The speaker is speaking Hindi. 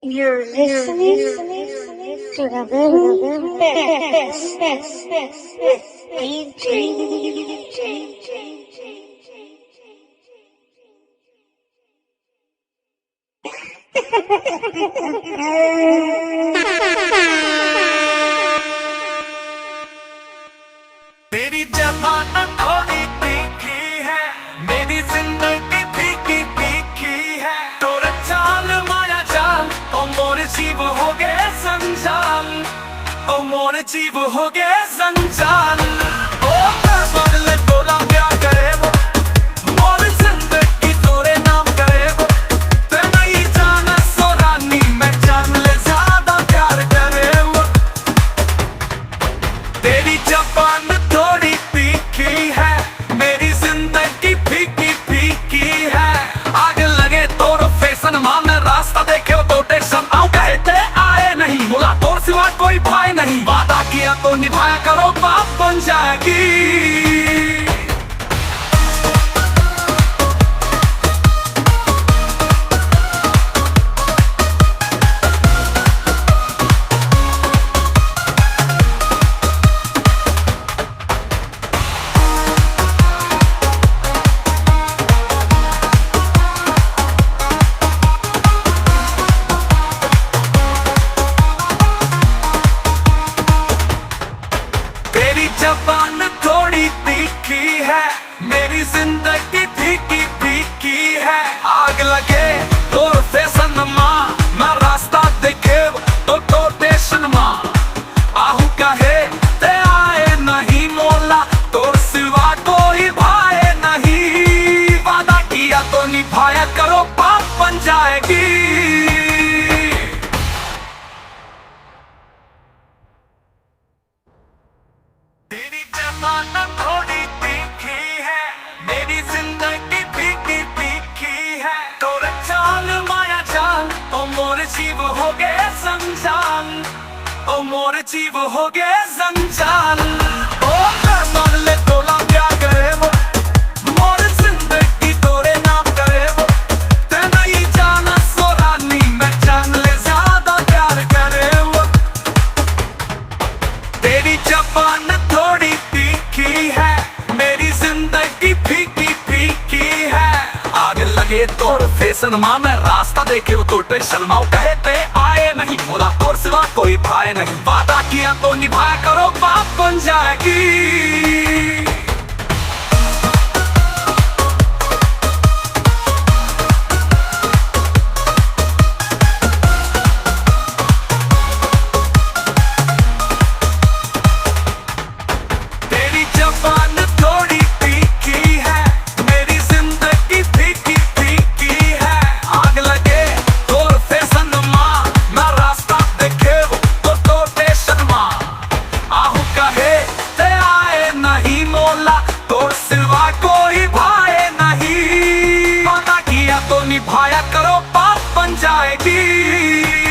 You're listening to the very best मेरी जमानत थोड़ी तीखी है, मेरी जिंदगी फीकी फीकी है। तोरा चाल माया जाल, ओ मोर जीव हो गए संजाल, ओ मोर जीव हो गए संजाल। ओ बदले तोरा प्यार करे वो, मोर जिंदगी तोरे नाम करे वो। ते नहीं जाना सो रानी, मैं जान ले ज्यादा प्यार करे वो। तेरी जबान थोड़ी तीखी है, मेरी जिंदगी फीकी फीकी है। आग लगे तोर फैशन मां में रास्ता देखे तो टेंशन आओ, कहते आए नहीं बोला तोर सिवा कोई भाई नहीं। वादा किया तो निभाया करो, बात बन जाएगी। जबान थोड़ी तीखी है, मेरी जिंदगी फीकी फीकी है। आग लगे तोर फैशन मां, मैं रास्ता देखे तो टेंशन मां। आहू कहे ते आए नहीं मोला, तोर सिवा कोई भाई नहीं। वादा किया तो निभाया करो, बात बन जाएगी। तेरी जबान थोड़ी तीखी है, मेरी जिंदगी फीकी फीकी है। तोरा चाल माया जाल, ओ मोर जीव हो गए संजाल, ओ मोर जीव हो गए संजाल। ओ कर ले तोला प्यार करे वो, मोर जिंदगी तोरे नाम करे वो। ते नहीं जाना सो रानी, मैं जान ले ज्यादा प्यार करे वो। तेरी जबान थोड़ी तीखी है, मेरी जिंदगी फीकी फीकी है। आग लगे तोर फैशन मां में रास्ता देखे तो टेंशन मां, कहते आए नहीं बोला तोर सिवा कोई भाई नहीं। वादा किया तो निभाया करो, बात बन जाएगी। तोर सिवा कोई भाई नहीं, वादा किया तो निभाया करो, बात बन जाएगी।